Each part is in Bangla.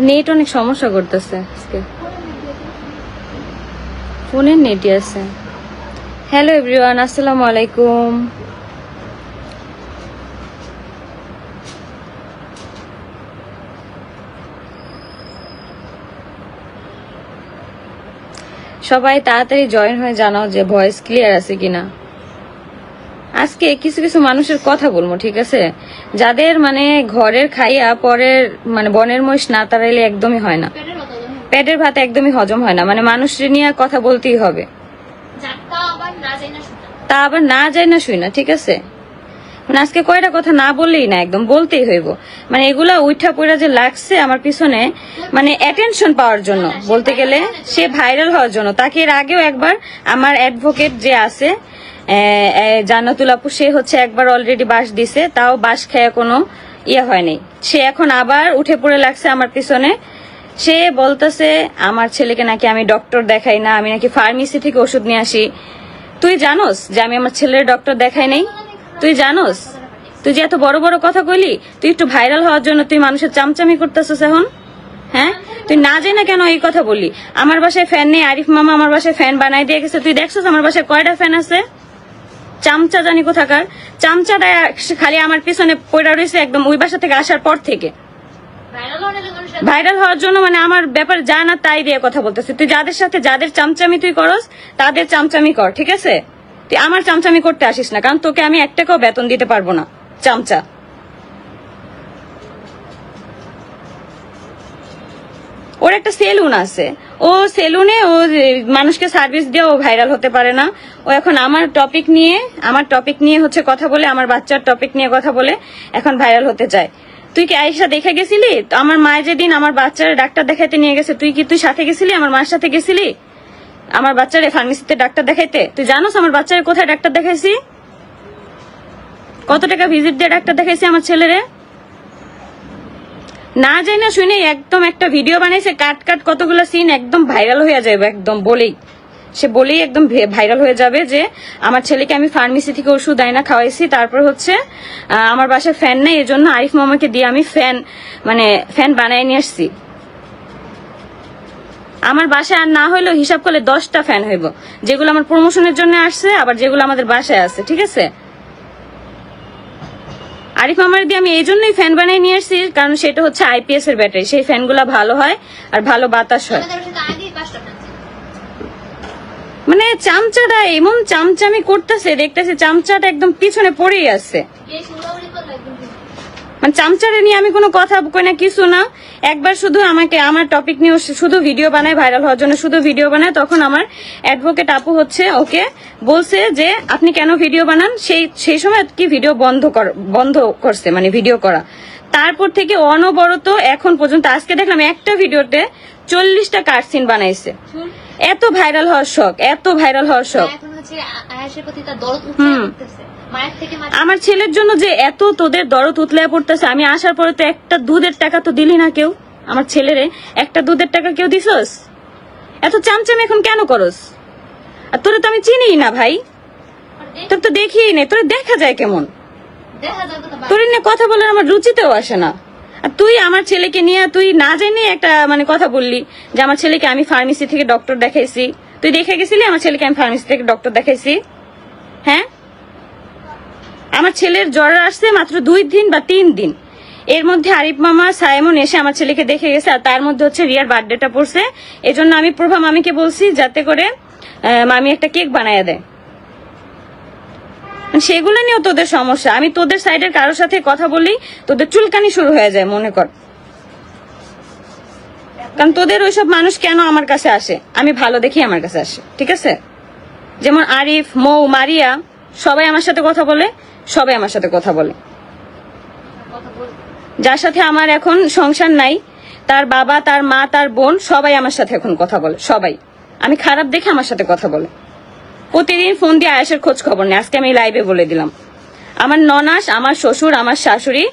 নেট অনেক সমস্যা করতেছে আজকে, ফোনের নেটই আছে। হ্যালো এভরিওয়ান, আসসালামু আলাইকুম। সবাই তাড়াতাড়ি জয়েন হয়ে জানাও যে ভয়েস ক্লিয়ার আছে কিনা। আজকে কিছু কিছু মানুষের কথা বলবো, ঠিক আছে? যাদের মানে ঘরের খাইয়া পরের মানে বনের মহিষ না তাড়াইলে একদমই হয় না, পেটের ভাত একদমই হজম হয় না, মানে মানুষের নিয়ে কথা বলতেই হবে, তা আবার না যায় না শুই না, ঠিক আছে? মানে আজকে কয়টা কথা না বললেই না, একদম বলতেই হইব। মানে এগুলা উঠা পড়া যে লাগছে আমার পিছনে, মানে অ্যাটেনশন পাওয়ার জন্য, বলতে গেলে সে ভাইরাল হওয়ার জন্য। তাকে এর আগেও একবার আমার অ্যাডভোকেট যে আছে জান্নাতুল আপু, সে হচ্ছে একবার অলরেডি বাস দিছে, তাও বাস খেয়ে কোনো ইয়ে হয়নি। সে এখন আবার উঠে পড়ে লাগছে আমার পিছনে। সে বলতেছে আমার ছেলেকে নাকি আমি ডক্টর দেখাই না, আমি নাকি ফার্মেসি থেকে ওষুধ নিয়ে আসি। তুই জানোস যে আমি আমার ছেলের ডক্টর দেখাই নাই? তুই জানোস? তুই যে এত বড় বড় কথা কইলি, তুই একটু ভাইরাল হওয়ার জন্য তুই মানুষের চামচামি করতেছিস এখন, হ্যাঁ? তুই না জানি না কেন এই কথা বললি? আমার বাসায় ফ্যান নেই, আরিফ মামা আমার বাসায় ফ্যান বানাই দিয়ে গেছে। তুই দেখছিস আমার বাসায় কয়টা ফ্যান আছে? চামচা জানি কোথাকার চামচাটা খালি আমার পিছনে পড়া রয়েছে একদম ওই বাসা থেকে আসার পর থেকে। ভাইরাল হওয়ার জন্য মানে আমার ব্যাপারে যা না তাই দিয়ে কথা বলতেছে। তুই যাদের সাথে যাদের চামচামি তুই করস তাদের চামচামি কর, ঠিক আছে? তুই আমার চামচামি করতে আসিস না, কারণ তোকে আমি 1 টাকাও বেতন দিতে পারবো না, চামচা। ওর একটা সেলুন আছে, ও সেলুনে ও মানুষকে সার্ভিস দিয়ে ও ভাইরাল হতে পারে না। ও এখন আমার টপিক নিয়ে হচ্ছে কথা বলে, আমার বাচ্চার টপিক নিয়ে কথা বলে এখন ভাইরাল হতে চায়। তুই কি আয়েশা দেখে গেছিলি? আমার মায়ের যেদিন আমার বাচ্চার ডাক্তার দেখাইতে নিয়ে গেছে, তুই সাথে গেছিলি? আমার মার সাথে গেছিলি আমার বাচ্চারে ফার্মেসিতে ডাক্তার দেখাইতে? তুই জানোস আমার বাচ্চারে কোথায় ডাক্তার দেখাইছি? কত টাকা ভিজিট দিয়ে ডাক্তার দেখাইছি আমার ছেলেরে? না যাই না শুনে একদম একটা ভিডিও বানাইছে, কাট কতগুলো সিন একদম ভাইরাল হয়ে যাবে, একদম বলেই একদম ভাইরাল হয়ে যাবে যে আমার ছেলেকে আমি ফার্মেসি থেকে ওষুধ আয়না খাওয়াইছি, তারপর হচ্ছে আমার বাসায় ফ্যান নাই, এই জন্য আরিফ মামাকে দিয়ে আমি ফ্যান বানাই নিয়ে আসছি। আমার বাসায় আর না হইলেও হিসাব করলে 10টা ফ্যান হইব, যেগুলো আমার প্রমোশনের জন্য আসছে, আবার যেগুলো আমাদের বাসায় আছে, ঠিক আছে? আরিফ মামার দিয়ে আমি এই জন্যই ফ্যান বানিয়ে নিয়ে আসছি, কারণ সেটা হচ্ছে আইপিএস এর ব্যাটারি, সেই ফ্যানগুলা ভালো হয় আর ভালো বাতাস হয়। মানে চামচাটা এমন চামচামি করতেছে, দেখতেছে চামচাটা একদম পিছনে পড়েই আছে। মানে চামচারে নিয়ে আমি কোনো কথা কই না, কিছু না। একবার শুধু আমাকে আমার টপিক নিয়ে শুধু ভিডিও বানায়, ভাইরাল হওয়ার জন্য শুধু ভিডিও বানায়। তখন আমার অ্যাডভোকেট আপু হচ্ছে ওকে বলছে যে আপনি কেন ভিডিও বানান, সেই সময় কি ভিডিও বন্ধ করছে, মানে ভিডিও করা। তারপর থেকে অনবরত এখন পর্যন্ত আজকে দেখলাম একটা ভিডিওতে 40টা কাটসিন বানাইছে। এত ভাইরাল হওয়ার শখ। আমার ছেলের জন্য যে এত তোদের দরদ উতলায় পড়তেছে, আমি আসার পরে তো একটা দুধের টাকা তো দিলি না কেউ আমার ছেলেরে, একটা দুধের টাকা কেউ দিছস? এত চামচামি এখন কেন করস? আর তোরে তো আমি চিনি না ভাই, তোর তো দেখিই নেই, তোরে দেখা যায় কেমন? তোর নিয়ে কথা বলার আমার রুচিতেও আসে না। আর তুই আমার ছেলেকে নিয়ে তুই না জেনে একটা মানে কথা বললি যে আমার ছেলেকে আমি ফার্মেসি থেকে ডক্টর দেখাইছি। তুই দেখে গেছিলি আমার ছেলেকে আমি ফার্মেসি থেকে ডক্টর দেখাইছি? হ্যাঁ, আমার ছেলের জ্বর আসছে মাত্র 2 দিন বা 3 দিন, এর মধ্যে আরিফ মামা সাইমন এসে আমার ছেলেকে দেখে গেছে। আর তার মধ্যে হচ্ছে রিয়ার বার্থডেটা পড়ছে, এজন্য আমি প্রভা মামিকে বলছি যাতে করে মামি একটা কেক বানায় দেয়। সেগুলো নিয়েও তোদের সমস্যা। আমি তোদের সাইডের কারোর সাথে কথা বলি তোদের চুলকানি শুরু হয়ে যায়, মনে কর। কারণ তোদের ওইসব মানুষ কেন আমার কাছে আসে, আমি ভালো দেখি আমার কাছে আসে, ঠিক আছে? যেমন আরিফ, মৌ, মারিয়া সবাই আমার সাথে কথা বলে, যার সাথে আমার এখন সংসার নাই, তার বাবা, তার মা, তার বোন সবাই আমার সাথে এখন কথা বলে। সবাই আমি খারাপ দেখে আমার সাথে কথা বলে, প্রতিদিন ফোন দিয়ে আয়েশের খোঁজ খবর নেই। আজকে আমি লাইভে বলে দিলাম, আমার ননাস, আমার শ্বশুর, আমার শাশুড়ি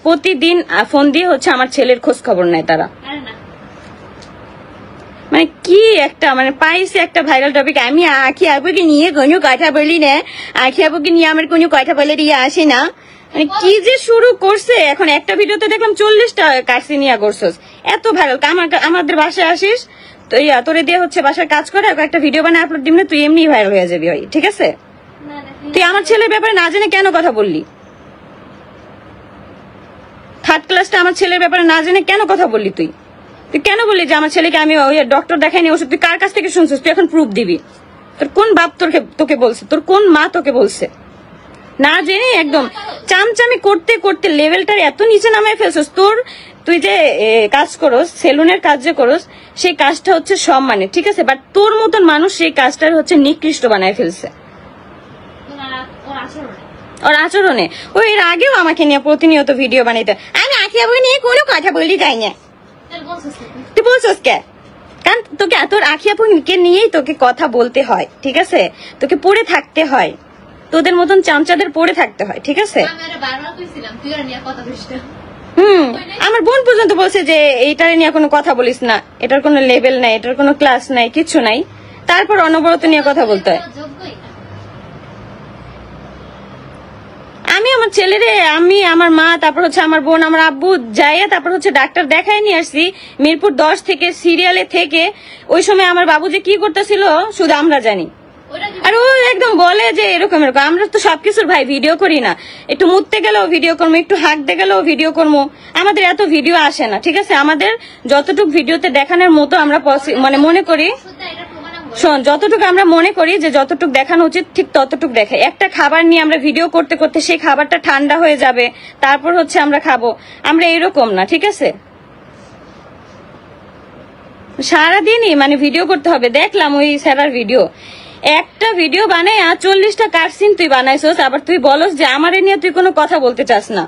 প্রতিদিন ফোন দিয়ে হচ্ছে আমার ছেলের খোঁজ খবর নেয় তারা। মানে কি একটা মানে পাইছে একটা ভাইরাল টপিক। আমি আখি আপুকে নিয়ে কোনো কথা বলি না, আখি আপুকে নিয়ে আমার কোনো কথা বলে দিয়ে আসে না। মানে কি যে শুরু করছে এখন। একটা ভিডিওতে দেখলাম 40টা কার্সিনিয়া করছস, এত ভাইরাল। আমাদের বাসায় আসিস তো তোরে দিয়ে হচ্ছে বাসায় কাজ করে একটা ভিডিও বানায় আপলোড দিবি না, তুই এমনি ভাইরাল হয়ে যাবি ভাই, ঠিক আছে? তুই আমার ছেলের ব্যাপারে না জেনে কেন কথা বললি? থার্ড ক্লাসটা আমার ছেলের ব্যাপারে না জেনে কেন কথা বললি? তুই কেন বললি যে আমার ছেলেকে আমি ওই ডক্টর দেখাইনি ওষুধ? তুই কার কাছ থেকে শুনছিস? তুই এখন প্রুফ দিবি। তোর কোন বাপ তোকে বলছে? তোর কোন মা তোকে বলছে? না জেনে একদম চামচামি করতে করতে লেভেলটার এত নিচে নামায় ফেলছিস। তুই যে কাজ করস, সেলুনের কাজ যে করস, সেই কাজটা হচ্ছে সম্মানের, ঠিক আছে? বাট তোর মতন মানুষ সেই কাজটার হচ্ছে নিকৃষ্ট বানায় ফেলছে ওর আচরণে। ওই এর আগেও আমাকে নিয়ে প্রতিনিয়ত ভিডিও বানাইতে, আমি আখিয়া বই নিয়ে কোনো কথা বলি যাই না। তুই বলছস কে? কারণ তোকে তোর আখিয়া বইকে নিয়েই তোকে কথা বলতে হয়, ঠিক আছে? তোকে পড়ে থাকতে হয়, তোদের মতন চামচাদের পড়ে থাকতে হয়, ঠিক আছে? আমার বোন পর্যন্ত বলছে যে এইটার নিয়ে কোনো কথা বলিস না, এটার কোনো লেভেল নাই, এটার কোনো ক্লাস নাই, কিচ্ছু নাই, তারপর অনবরত নিয়ে কথা বলতে হয়। আমি আমার ছেলেরে, আমি আমার মা, তারপর হচ্ছে আমার বোন, আমার আব্বু যাইয়া তারপর হচ্ছে ডাক্তার দেখায় নিয়ে আসছি মিরপুর 10 থেকে, সিরিয়ালে থেকে। ওই সময় আমার বাবু যে কি করতেছিল শুধু আমরা জানি। আর ও একদম বলে যে এরকম এরকম। আমরা তো সবকিছুর ভাই ভিডিও করি না, একটু মুততে গেলেও ভিডিও করবো, একটু হাঁকতে গেলেও ভিডিও করবো। আমাদের এত ভিডিও আসে না, ঠিক আছে? আমাদের যতটুকু ভিডিওতে দেখানোর মতো আমরা মানে মনে করি, শোন, যতটুকু আমরা মনে করি যে যতটুকু দেখানো উচিত ঠিক ততটুকু দেখাই। একটা খাবার নিয়ে আমরা ভিডিও করতে করতে সেই খাবারটা ঠান্ডা হয়ে যাবে, তারপর হচ্ছে আমরা খাবো। আমরা এরকম না, ঠিক আছে? সারাদিনই মানে ভিডিও করতে হবে। দেখলাম ওই স্যারার ভিডিও, একটা ভিডিও বানাই 40টা কাটসিন তুই বানাইছস, আবার তুই বলস যে আমারে নিয়ে তুই কোনো কথা বলতে চাস না।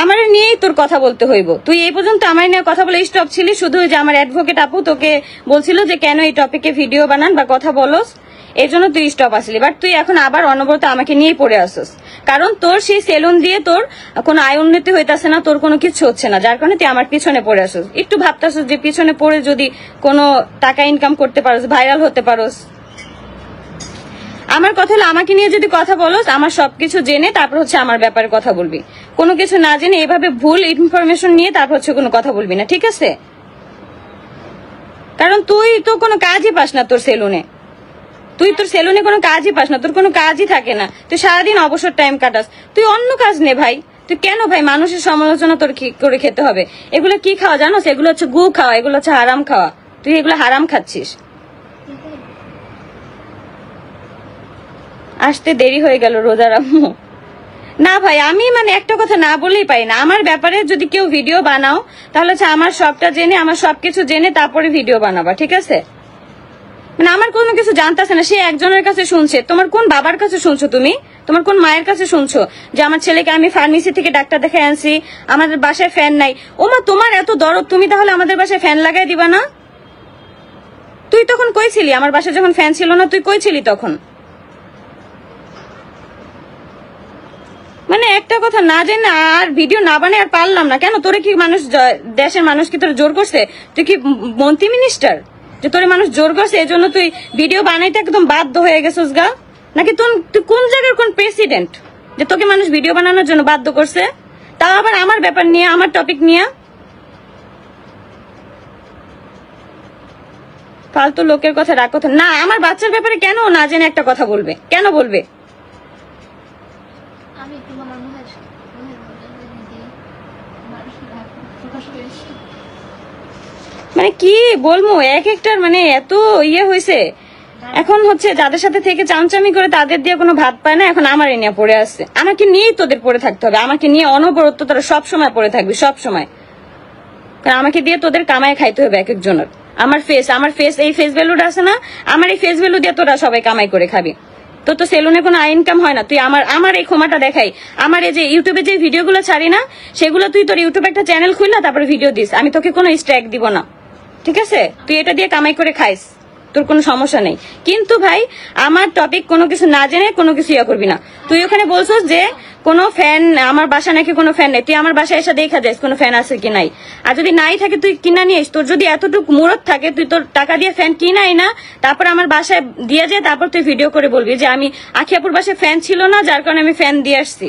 আমার নিয়েই তোর কথা বলতে হইব। তুই এই পর্যন্ত আমার নিয়ে কথা বলে স্টপ ছিলি, শুধু যে আমার অ্যাডভোকেট আপু তোকে বলছিল যে কেন এই টপিকে ভিডিও বানান বা কথা বলস, এই জন্য তুই স্টপ আসলি। বাট তুই এখন আবার অনবরত আমাকে নিয়েই পড়ে আসস, কারণ তোর সেই সেলুন দিয়ে তোর কোনো আয় উন্নতি হইতাছে না, তোর কোনো কিছু হচ্ছে না, যার কারণে তুই আমার পিছনে পড়ে আসস। একটু ভাবতাছস যে পিছনে পড়ে যদি কোনো টাকা ইনকাম করতে পারোস, ভাইরাল হতে পারোস। আমার কথা হলো আমাকে নিয়ে যদি কথা বলোস, আমার সবকিছু জেনে তারপর হচ্ছে আমার ব্যাপারে কথা বলবি। কোনো কিছু না জেনে এভাবে ভুল ইনফরমেশন নিয়ে তারপর হচ্ছে কোনো কথা বলবি না, ঠিক আছে? কারণ তুই তো কোনো কাজই পাস না তোর সেলুনে, তুই তোর সেলুনে কোনো কাজই পাস না, তোর কোনো কাজই থাকে না, তুই সারাদিন অবসর টাইম কাটাস। তুই অন্য কাজ নে ভাই। তুই কেন ভাই মানুষের সমালোচনা তোর কি করে খেতে হবে? এগুলো কি খাওয়া জানোস? এগুলো হচ্ছে গু খাওয়া, এগুলো হচ্ছে হারাম খাওয়া। তুই এগুলো হারাম খাচ্ছিস। আসতে দেরি হয়ে গেল রোজার আম্মু। না ভাই, আমি মানে একটা কথা না বলেই পাই না। আমার ব্যাপারে যদি কেউ ভিডিও বানাও তাহলে হচ্ছে আমার সবটা জেনে, আমার সবকিছু জেনে তারপরে ভিডিও বানাবা, ঠিক আছে? মানে আমার কোনো কিছু জানতেছে না, সে একজনের কাছে শুনছে। তোমার কোন বাবার কাছে শুনছো? তুমি তোমার কোন মায়ের কাছে শুনছো যে আমার ছেলেকে আমি ফার্মেসি থেকে ডাক্তার দেখে আনছি, আমাদের বাসায় ফ্যান নাই? ওমা, তোমার এত দরদ, তুমি তাহলে আমাদের বাসায় ফ্যান লাগাই দিবা না? তুই তখন কই ছিলি? আমার বাসায় যখন ফ্যান ছিল না তুই কই ছিলি তখন? মানে একটা কথা না জেনে আর ভিডিও না বানায় আর পারলাম না। কেন? তোরে কি মানুষ, দেশের মানুষ কি তোর জোর করছে? তুই কি মন্ত্রী মিনিস্টার যে তোরে মানুষ জোর করছে এই জন্য তুই ভিডিও বানাইতে একদম বাধ্য হয়ে গেছিস গা? নাকি তুই কোন জায়গার কোন প্রেসিডেন্ট যে তোকে মানুষ ভিডিও বানানোর জন্য বাধ্য করছে, তাও আবার আমার ব্যাপার নিয়ে, আমার টপিক নিয়ে? ফালতু লোকের কথা রাগ কথা না। আমার বাচ্চার ব্যাপারে কেন না জেনে একটা কথা বলবে? কেন বলবে? মানে কি বলবো, এক একটার মানে এত ইয়ে হয়েছে। এখন হচ্ছে যাদের সাথে থেকে চামচামি করে তাদের দিয়ে কোনো ভাত পায় না, এখন আমার নিয়ে পড়ে আসছে। আমাকে নিয়েই তোদের পড়ে থাকতে হবে, আমাকে নিয়ে অনবরত তোরা সবসময় পড়ে থাকবি, সবসময়। কারণ আমাকে দিয়ে তোদের কামায় খাইতে হবে এক একজনের। আমার ফেস এই ফেস ভ্যালুটা আছে না, আমার এই ফেস ভ্যালু দিয়ে তোরা সবাই কামাই করে খাবি। তোর তো সেলুনে কোনো ইনকাম হয় না। তুই আমার এই ক্ষমাটা দেখাই, আমার এই যে ইউটিউবে যে ভিডিওগুলো ছাড়ি না সেগুলো তুই তোর ইউটিউবে একটা চ্যানেল খুললা তারপরে ভিডিও দিস, আমি তোকে কোনো স্ট্রাইক দিব না, ঠিক আছে? তুই এটা দিয়ে কামাই করে খাইস, তোর কোনো সমস্যা নেই। কিন্তু ভাই আমার টপিক কোনো কিছু না জেনে কোনো কিছু ইয়া করবি না। তুই ওখানে বলছিস যে কোনো ফ্যান, আমার বাসা নাকি কোনো ফ্যান নেই, তুই আমার বাসায় এসে দেখা যাস কোনো ফ্যান আছে কি নাই। আর যদি নাই থাকে তুই কিনা নিয়ে তোর যদি এতটুকু মুরত থাকে তুই তোর টাকা দিয়ে ফ্যান কিনাই না, তারপর আমার বাসায় দিয়ে যায়, তারপর তুই ভিডিও করে বলবি যে আমি আখিয়াপুর বাসায় ফ্যান ছিল না যার কারণে আমি ফ্যান দিয়ে আসছি।